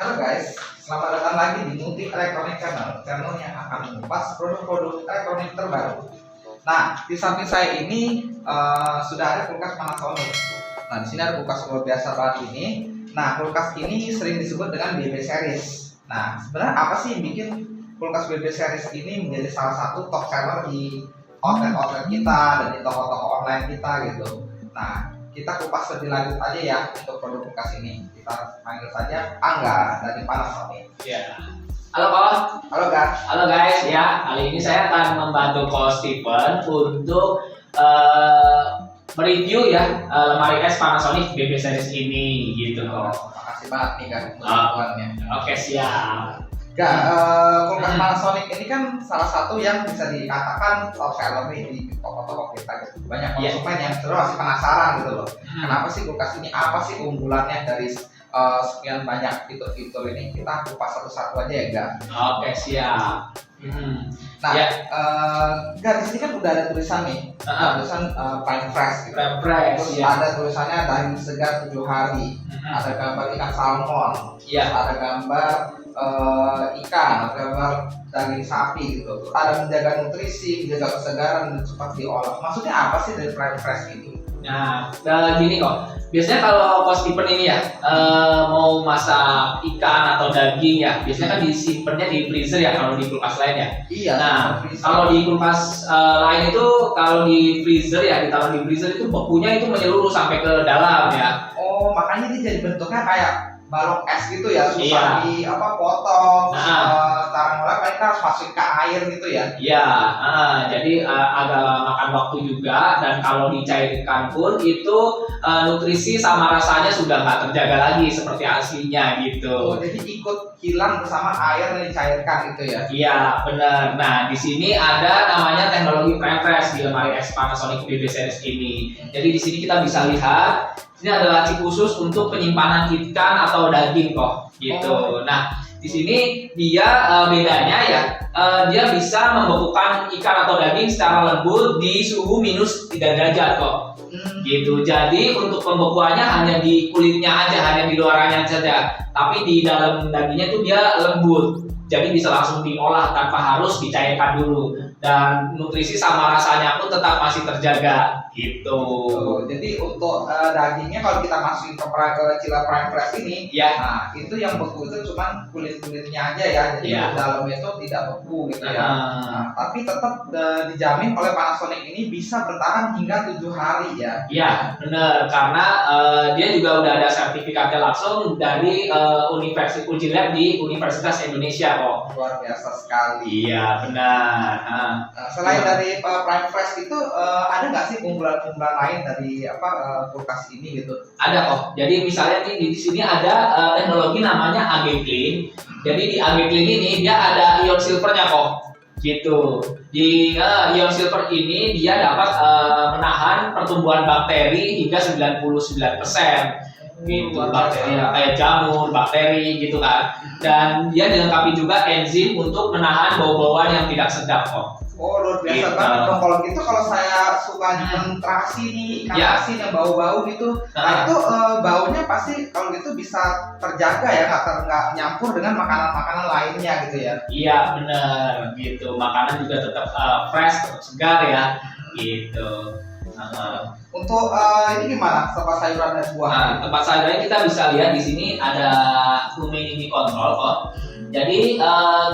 Halo guys, selamat datang lagi di Multi Elektronik channel yang akan mengupas produk-produk elektronik terbaru. Nah, di samping saya ini sudah ada kulkas Panasonic. Nah, di sini ada kulkas luar biasa banget ini. Nah, kulkas ini sering disebut dengan BB series. Nah, sebenarnya apa sih yang bikin kulkas BB series ini menjadi salah satu top seller di outlet-outlet kita dan di toko-toko online kita gitu. Nah, kita kupas lebih lanjut aja ya untuk produk kulkas ini. Kita panggil saja Angga dari Panasonic. Ya. Halo Ko. Halo guys. Halo guys ya. Kali ini saya akan membantu Ko Steven untuk mereview ya lemari es Panasonic BB series ini gitu Ko. Makasih banget nih kan bantuannya. Oke siap. Kulkas Panasonic ini kan salah satu yang bisa dikatakan top seller nih di toko-toko kita gitu. Banyak konsumen yang sebenarnya masih penasaran gitu loh. Kenapa sih kulkas ini? Apa sih keunggulannya dari sekian banyak fitur-fitur ini? Kita kupas satu-satu aja ya, Ga. Oke siap. Nah, Ga, di sini kan udah ada tulisan nih, tulisan Prime Fresh gitu. Prime Fresh. Terus Ya. ada tulisannya daging segar 7 hari. Ada gambar ikan salmon. Iya. Ada gambar ikan, ada gambar daging sapi gitu. Terus ada menjaga nutrisi, menjaga kesegaran dan cepat diolah. Maksudnya apa sih dari Prime Fresh ini? Nah, gini kok. Biasanya kalau Ko Steven ini ya mau masak ikan atau daging ya, biasanya kan disimpannya di freezer ya kalau di kulkas lain ya. Iya. Nah, kalau di kulkas lain itu kalau di freezer ya, ditaruh di freezer itu bekunya itu menyeluruh sampai ke dalam ya. Oh, makanya dia jadi bentuknya kayak balok es gitu ya, susah Iya. potong. Cara ngolah paling kita harus masukin ke air gitu ya. Iya, jadi agak makan waktu juga, dan kalau dicairkan pun itu nutrisi sama rasanya sudah nggak terjaga lagi seperti aslinya gitu. Oh, jadi ikut hilang bersama air yang dicairkan gitu ya. Iya, benar. Nah, di sini ada namanya teknologi Prime Fresh di lemari es Panasonic BB series ini. Jadi di sini kita bisa lihat, ini ada laci khusus untuk penyimpanan ikan atau daging kok, gitu. Nah, di sini dia bedanya ya, dia bisa membekukan ikan atau daging secara lembut di suhu minus 3 derajat kok. Gitu. Jadi untuk pembekuannya hanya di kulitnya aja, hanya di luarannya saja. Tapi di dalam dagingnya tuh dia lembut. Jadi bisa langsung diolah tanpa harus dicairkan dulu. Dan nutrisi sama rasanya pun tetap masih terjaga gitu. Jadi untuk dagingnya kalau kita masukin ke chiller Prime Fresh ini, ya, nah itu yang beku itu cuma kulit-kulitnya aja ya. Jadi dalamnya itu tidak beku gitu ya. Nah, tapi tetap dijamin oleh Panasonic ini bisa bertahan hingga 7 hari ya. Iya, benar, karena dia juga udah ada sertifikatnya langsung dari Universitas Uji Lab di Universitas Indonesia kok. Luar biasa sekali. Iya, benar. Selain dari Prime Fresh itu ada nggak sih keunggulan-keunggulan lain dari kulkas ini gitu? Ada kok. Jadi misalnya nih di sini ada teknologi namanya AG Clean. Jadi di AG Clean ini dia ada ion silvernya kok. Gitu. Di ion silver ini dia dapat menahan pertumbuhan bakteri hingga 99%. Gitu, bakteri kayak jamur, bakteri gitu kan. Dan dia dilengkapi juga enzim untuk menahan bau-bauan yang tidak sedap kok. Oh, luar biasa banget dong. Kalau gitu, kalau saya suka terasi nih ikan asin yang bau-bau gitu, nah itu baunya pasti kalau gitu bisa terjaga ya, nggak nyampur dengan makanan-makanan lainnya gitu ya. Iya benar gitu, makanan juga tetap fresh, tetap segar ya gitu. Untuk ini gimana tempat sayuran dan buah? Nah, tempat sayurannya kita bisa lihat di sini ada humidity control kok. Jadi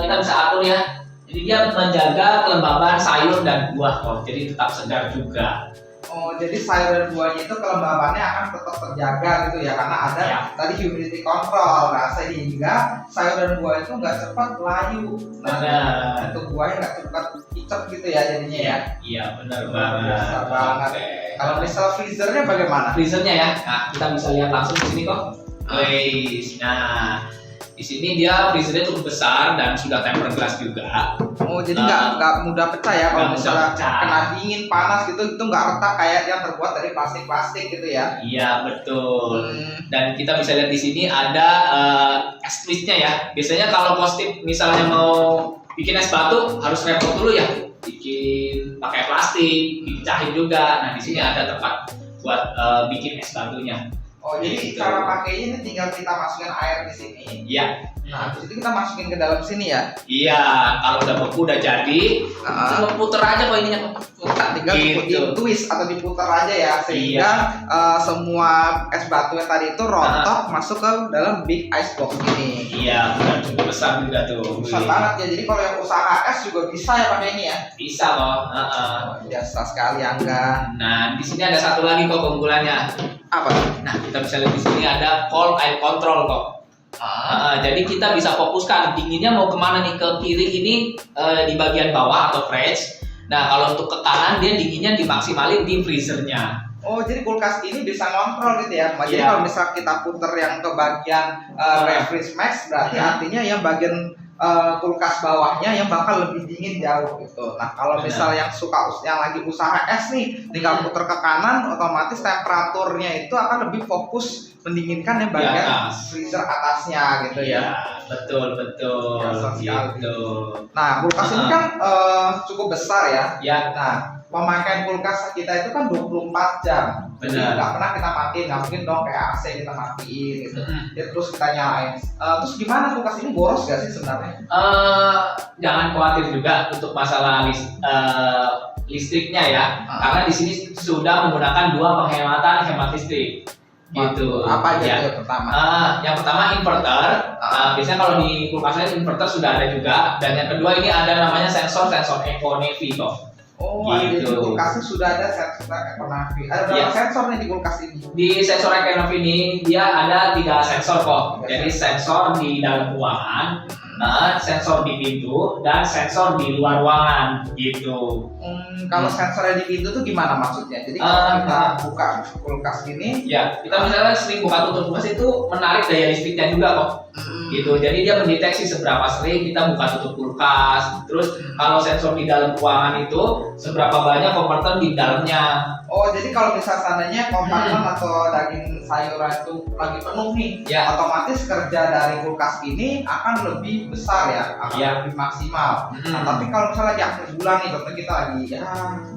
kita bisa atur ya. Jadi dia menjaga kelembaban sayur dan buah kok. Jadi tetap segar juga. Oh, jadi sayur dan buahnya itu kelembabannya akan tetap terjaga gitu ya, karena ada Ya. tadi humidity control. Nah, sehingga sayur dan buah itu nggak cepat layu. Nah, Benar. untuk buahnya nggak cepat icet gitu ya jadinya ya. Iya, benar Luar banget. biasa banget. Oke. Kalau misal freezernya bagaimana? Freezernya ya, nah kita bisa lihat langsung di sini kok. Wih, nah di sini dia freezernya cukup besar dan sudah tempered glass juga. Oh, jadi nggak mudah pecah ya kalau Nggak mudah misalnya pecah. kena dingin panas gitu, itu nggak retak kayak yang terbuat dari plastik gitu ya. Iya betul. Hmm. Dan kita bisa lihat di sini ada es twistnya ya. Biasanya kalau Kostip misalnya mau bikin es batu harus repot dulu ya, bikin pakai plastik, dipecahin juga. Nah di sini ada tempat buat bikin es batunya. Oh, jadi Gitu. cara pakainya ini tinggal kita masukin air di sini. Iya, Nah, habis itu kita masukin ke dalam sini ya. iya. Kalau udah beku udah jadi, Nah, tinggal puter aja kok ininya. tinggal Gitu. di-twist atau diputar aja ya, sehingga semua es batu yang tadi itu rontok masuk ke dalam big ice box ini. Iya, benar, cukup besar juga tuh. Besar Wih, banget ya. Jadi kalau yang usaha es juga bisa ya pakai ini ya. bisa kok. Biasa sekali Angga. Nah, di sini ada satu lagi kok keunggulannya. Apa? Nah, kita bisa lihat di sini ada cold air control kok. Jadi kita bisa fokuskan dinginnya mau kemana nih, ke kiri ini di bagian bawah atau fridge. Nah, kalau untuk ke kanan dia dinginnya dimaksimalin di freezernya. Oh, jadi kulkas ini bisa ngontrol gitu ya. Jadi Iya. kalau misal kita puter yang ke bagian refresh max, berarti artinya yang bagian kulkas bawahnya yang bakal lebih dingin jauh gitu. Nah, kalau Benar. misal yang yang lagi usaha es nih, tinggal puter ke kanan, otomatis temperaturnya itu akan lebih fokus mendinginkan yang bagian atas. freezer atasnya gitu ya. Iya, betul betul. Biasa sekali. Gitu. Nah, kulkas ini kan cukup besar ya. Ya, Nah, pemakaian kulkas kita itu kan 24 jam. Jadi Benar. nggak pernah kita matiin, nggak mungkin dong kayak AC kita matiin gitu. Ya, terus kita nyalain. Terus gimana kulkas ini boros gak sih sebenarnya? Jangan khawatir juga untuk masalah listriknya ya, karena di sini sudah menggunakan dua penghematan hemat listrik. Gitu. Apa aja Ya. tuh yang pertama? Yang pertama inverter. Biasanya kalau di kulkas lain inverter sudah ada juga. Dan yang kedua ini ada namanya sensor Eco Navy kok. Oh, ada di gitu. kulkas ini sudah ada sensor ekonomi. Ada berapa Iya. sensor nih di kulkas ini? Di sensor Eco Navy ini dia ada 3 sensor kok. Jadi sensor di dalam ruangan, sensor di pintu, dan sensor di luar ruangan gitu. Kalau sensornya di pintu tuh gimana maksudnya? Jadi kalau kita buka kulkas ini, Ya, kita misalnya sering buka tutup kulkas itu menarik daya listriknya juga kok. Gitu. Jadi dia mendeteksi seberapa sering kita buka tutup kulkas. Terus kalau sensor di dalam ruangan itu seberapa banyak kompartemen di dalamnya. oh jadi kalau misal seandainya kompartemen atau daging sayuran itu lagi penuh nih, Ya. otomatis kerja dari kulkas ini akan lebih besar ya, akan Ya. lebih maksimal. Nah, tapi kalau misalnya lagi akhir bulan nih, contohnya kita lagi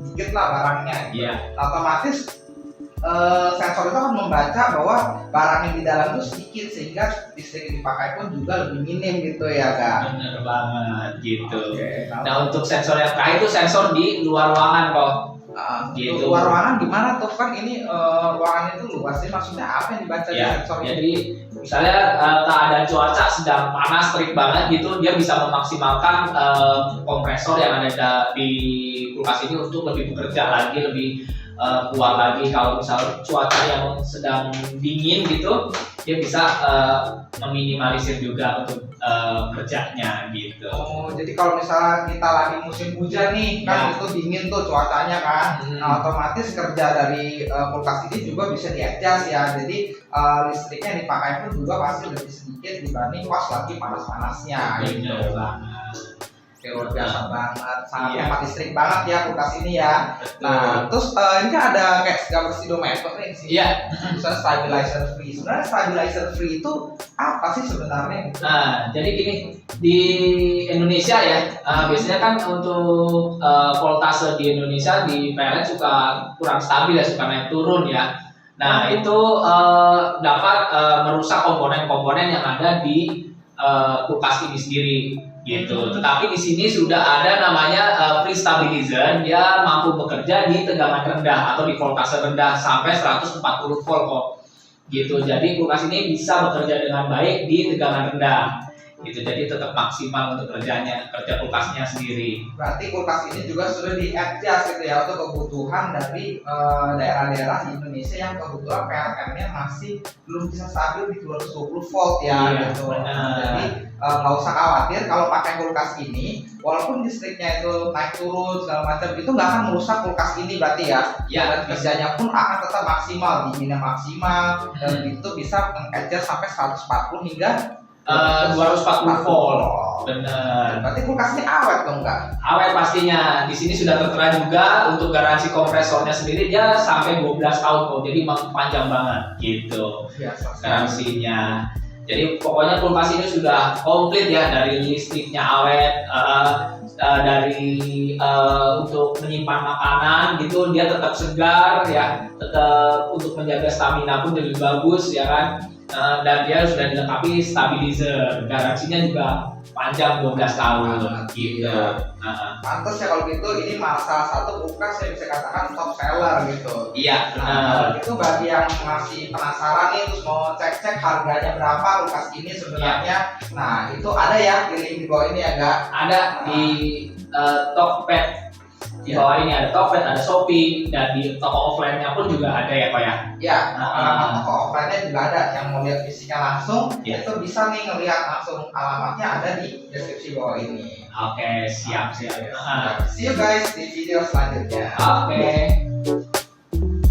dikit lah barangnya, Iya. nah, otomatis sensor itu akan membaca bahwa barang yang di dalam itu sedikit, sehingga listrik yang dipakai pun juga lebih minim gitu ya kak. Bener banget gitu. Oke, Nah, untuk sensor yang terakhir itu sensor di luar ruangan kok. gitu. Luar ruangan gimana tuh kan ini ruangan itu luas sih, maksudnya apa yang dibaca di Ya, sensor ini? jadi misalnya keadaan cuaca sedang panas terik banget gitu, dia bisa memaksimalkan kompresor yang ada di kulkas ini untuk lebih bekerja lagi, lebih kuat lagi. Kalau misal cuaca yang sedang dingin gitu, dia bisa meminimalisir juga untuk kerjanya gitu. Oh, jadi kalau misalnya kita lagi musim hujan nih, kan itu dingin tuh cuacanya kan. Nah, otomatis kerja dari kulkas ini juga bisa di-adjust ya. Jadi listriknya yang dipakai pun juga pasti lebih sedikit dibanding pas lagi panas-panasnya gitu. Bener banget. Oke, luar biasa banget, sangat Iya. hemat listrik banget ya kulkas ini ya. Nah, terus ini kan ada kayak gambar speedometer nih sih. Iya. Misalnya stabilizer free. Sebenarnya stabilizer free itu apa sih sebenarnya? Nah, jadi gini, di Indonesia ya, biasanya kan untuk voltase di Indonesia di PLN suka kurang stabil ya, suka naik turun ya. Nah, itu dapat merusak komponen-komponen yang ada di kulkas ini sendiri gitu. Tetapi di sini sudah ada namanya free stabilizer, dia mampu bekerja di tegangan rendah atau di voltase rendah sampai 140 volt kok. Gitu. Jadi kulkas ini bisa bekerja dengan baik di tegangan rendah. gitu. Jadi tetap maksimal untuk kerja kulkasnya sendiri. Berarti kulkas ini juga sudah di-adjust gitu ya untuk kebutuhan dari daerah-daerah di Indonesia yang kebetulan PLN-nya masih belum bisa stabil di 220 volt ya Iya, gitu. benar. Jadi nggak usah khawatir kalau pakai kulkas ini, walaupun listriknya itu naik turun segala macam, itu nggak akan merusak kulkas ini berarti ya. Ya, Dan kerjanya pun akan tetap maksimal, dinginnya maksimal, dan itu bisa meng-adjust sampai 140 hingga 240 volt. Benar. Berarti kulkas ini awet dong Kak? Awet pastinya. Di sini sudah tertera juga untuk garansi kompresornya sendiri dia sampai 12 tahun kok. Jadi memang panjang banget gitu Biasa. garansinya. Jadi pokoknya kulkas ini sudah komplit ya, dari listriknya awet, dari untuk menyimpan makanan gitu dia tetap segar ya, tetap untuk menjaga stamina pun lebih bagus ya kan. Dan dia sudah dilengkapi stabilizer, garansinya juga panjang 12 tahun gitu. Pantes ya kalau gitu, ini salah satu kulkas yang bisa katakan top seller gitu. Iya, Nah, benar. kalau itu bagi yang masih penasaran nih terus mau cek-cek harganya berapa kulkas ini sebenarnya. Nah, itu ada ya di link di bawah ini ya Kak? Ada di Tokped. Di bawah ini ada Tokped, ada Shopee, dan di toko offline-nya pun juga ada ya Pak ya. Ya, alamat toko offline-nya juga ada. Yang mau lihat fisiknya langsung, Ya. itu bisa nih ngelihat langsung alamatnya ada di deskripsi bawah ini. Oke, siap. See you guys di video selanjutnya. Oke.